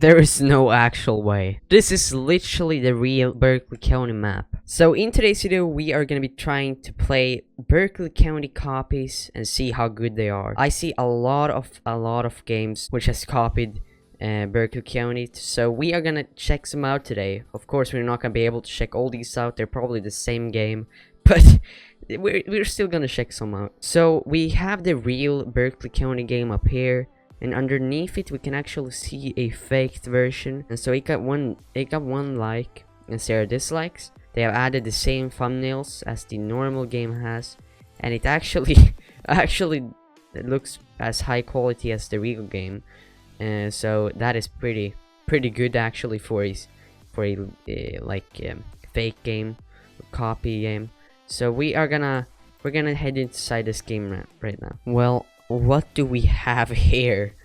There is no actual way. This is literally the real Berkeley County map. So in today's video, we are gonna be trying to play Berkeley County copies and see how good they are. I see a lot of games which has copied Berkeley County, so we are gonna check some out today. Of course, we're not gonna be able to check all these out. They're probably the same game, but we're still gonna check some out. So we have the real Berkeley County game up here, and underneath it we can actually see a faked version. And so it got one like, and there are dislikes. They have added the same thumbnails as the normal game has, and it actually it looks as high quality as the real game. So that is pretty good actually for a fake game, copy game. So we're gonna head inside this game right now. Well, what do we have here?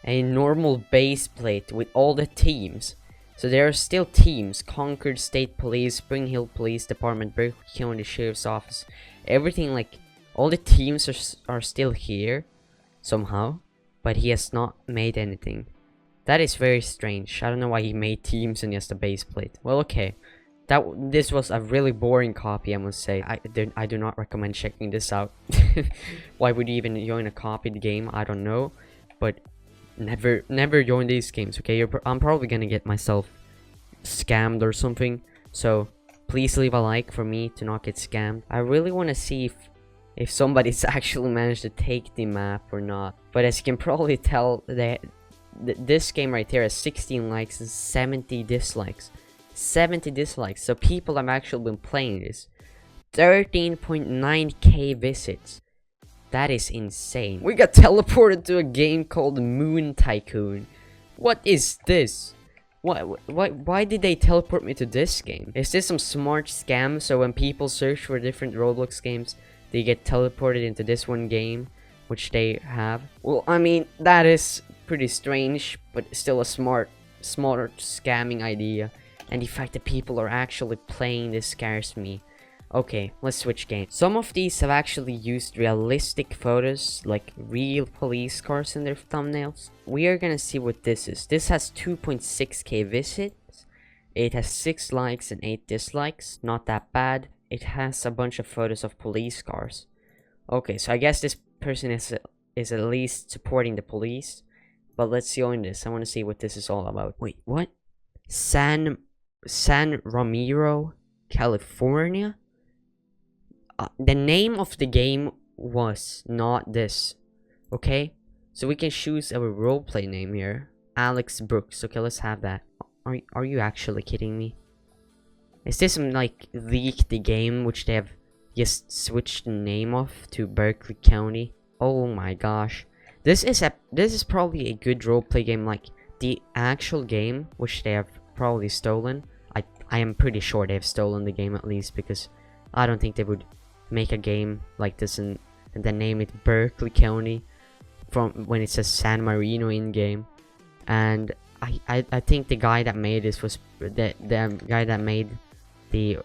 A normal base plate with all the teams. So there are still teams: Concord State Police, Spring Hill Police Department, Berkeley County Sheriff's Office. Everything, like all the teams are still here somehow, but he has not made anything. That is very strange. I don't know why he made teams and just a base plate. Well, okay. This was a really boring copy, I must say. I do not recommend checking this out. Why would you even join a copied game? I don't know, but never join these games, okay? I'm probably gonna get myself scammed or something, so please leave a like for me to not get scammed. I really want to see if somebody's actually managed to take the map or not. But as you can probably tell, this game right here has 16 likes and 70 dislikes. 70 dislikes, so people have actually been playing this. 13.9k visits. That is insane. We got teleported to a game called Moon Tycoon. What is this? Why did they teleport me to this game? Is this some smart scam, so when people search for different Roblox games, they get teleported into this one game which they have? Well, I mean, that is pretty strange, but still a smarter scamming idea. And the fact that people are actually playing this scares me. Okay, let's switch games. Some of these have actually used realistic photos, like real police cars in their thumbnails. We are gonna see what this is. This has 2.6k visits. It has 6 likes and 8 dislikes. Not that bad. It has a bunch of photos of police cars. Okay, so I guess this person is at least supporting the police. But let's join this. I want to see what this is all about. Wait, what? San Ramiro, California? The name of the game was not this. Okay? So we can choose our roleplay name here. Alex Brooks. Okay, let's have that. Are you actually kidding me? Is this some like leaked the game which they have just switched the name of to Berkeley County? Oh my gosh. This is probably a good roleplay game, like the actual game which they have probably stolen. I am pretty sure they've stolen the game, at least, because I don't think they would make a game like this and then name it Berkeley County from when it says San Marino in game. And I think the guy that made this was the guy that made the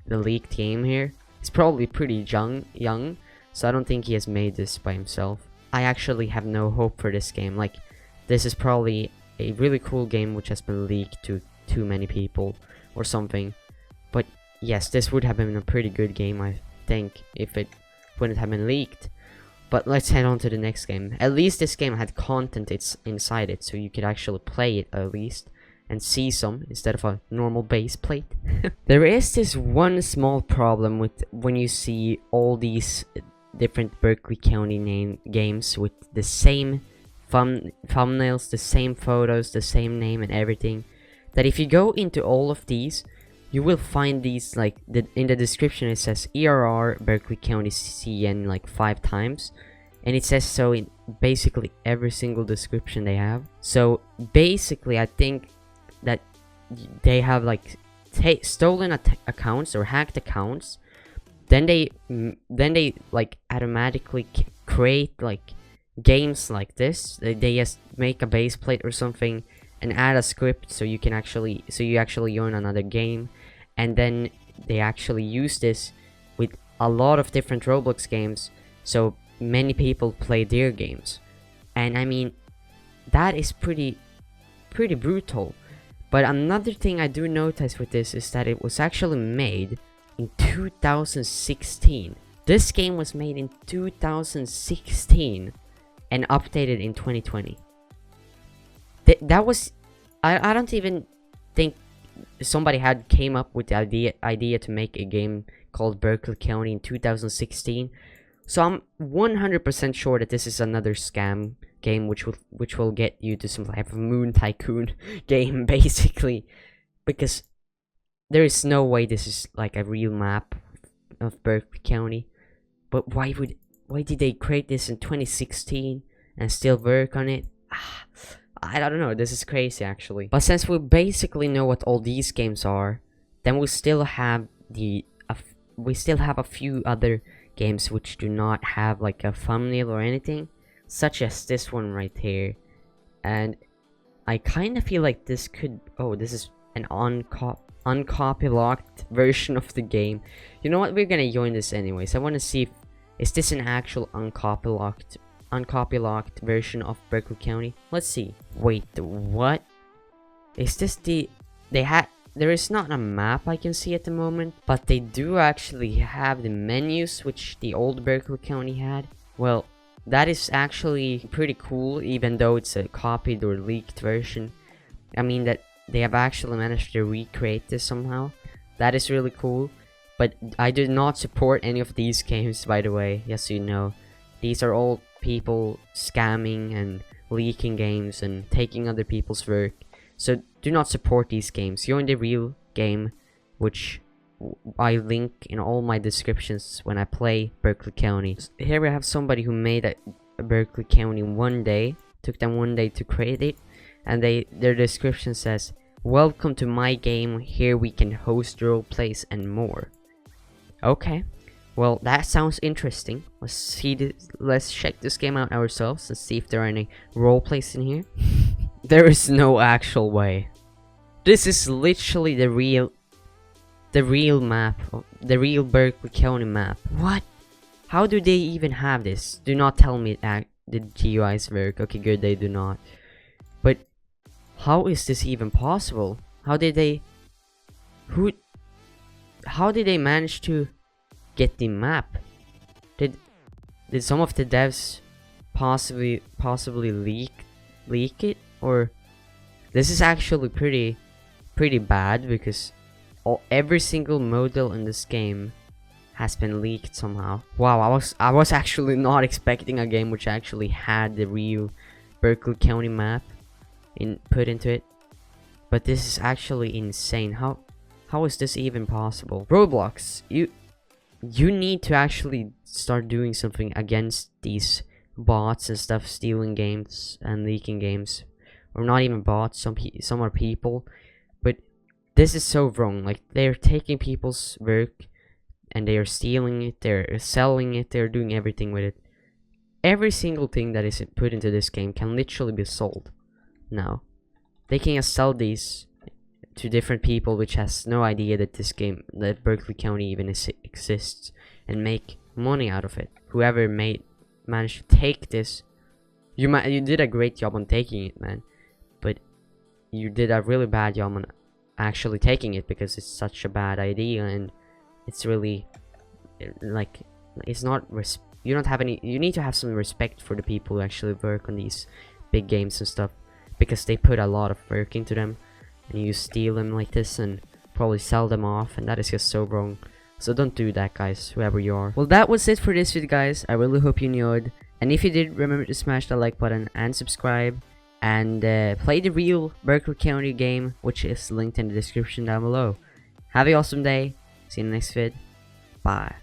leaked game here. He's probably pretty young, so I don't think he has made this by himself. I actually have no hope for this game. Like, this is probably a really cool game which has been leaked to too many people or something. But yes, this would have been a pretty good game, I think, if it wouldn't have been leaked. But let's head on to the next game. At least this game had content inside it, so you could actually play it at least and see some instead of a normal base plate. There is this one small problem with when you see all these different Berkeley County games with the same thumbnails, the same photos, the same name and everything, that if you go into all of these, you will find these, like, in the description it says ERR Berkeley County CN like 5 times, and it says so in basically every single description they have. So basically I think that they have like stolen accounts or hacked accounts, then they like automatically create like games like this. They just make a base plate or something and add a script so you actually join another game, and then they actually use this with a lot of different Roblox games, so many people play their games. And I mean, that is pretty pretty brutal. But another thing I do notice with this is that it was actually made in 2016. This game was made in 2016 and updated in 2020. That was... I don't even think somebody had came up with the idea to make a game called Berkeley County in 2016. So I'm 100% sure that this is another scam game which will get you to some type of Moon Tycoon game, basically, because there is no way this is like a real map of Berkeley County. But why did they create this in 2016 and still work on it? I don't know, this is crazy actually. But since we basically know what all these games are, then we still have a few other games which do not have like a thumbnail or anything, such as this one right here. And I kind of feel like this could... oh, this is an uncopy locked version of the game. You know what, we're gonna join this anyways. I want to see if is this an actual uncopy locked version of Berkeley County. Let's see. Wait, what is this? There is not a map I can see at the moment, but they do actually have the menus which the old Berkeley County had. Well, that is actually pretty cool, even though it's a copied or leaked version. I mean that they have actually managed to recreate this somehow. That is really cool. But I do not support any of these games, by the way, yes, you know. These are all people scamming and leaking games and taking other people's work. So do not support these games. Join the real game, which I link in all my descriptions when I play Berkeley County. So here we have somebody who made a Berkeley County one day. Took them one day to create it. And their description says, "Welcome to my game. Here we can host role plays and more." Okay. Well, that sounds interesting. Let's check this game out ourselves and see if there are any role plays in here. There is no actual way. This is literally the real map, the real Berkeley County map. What? How do they even have this? Do not tell me that the GUIs work. Okay, good, they do not. But how is this even possible? How did they manage to get the map? Did some of the devs possibly leak it? Or this is actually pretty bad, because every single model in this game has been leaked somehow. Wow, I was actually not expecting a game which actually had the real Berkeley County map put into it. But this is actually insane. How is this even possible? Roblox, you need to actually start doing something against these bots and stuff stealing games and leaking games. Or not even bots, some are people. But this is so wrong. Like, they're taking people's work and they are stealing it, they're selling it, they're doing everything with it. Every single thing that is put into this game can literally be sold now. They can sell these to different people which has no idea that that Berkeley County even exists, and make money out of it. Whoever managed to take this, you did a great job on taking it, man, but you did a really bad job on actually taking it, because it's such a bad idea, and it's really like, it's not you don't have any. You need to have some respect for the people who actually work on these big games and stuff, because they put a lot of work into them, and you steal them like this and probably sell them off, and that is just so wrong. So don't do that, guys, whoever you are. Well, that was it for this video, guys. I really hope you enjoyed, and if you did, remember to smash the like button and subscribe, and play the real Berkeley County game, which is linked in the description down below. Have an awesome day. See you in the next vid. Bye.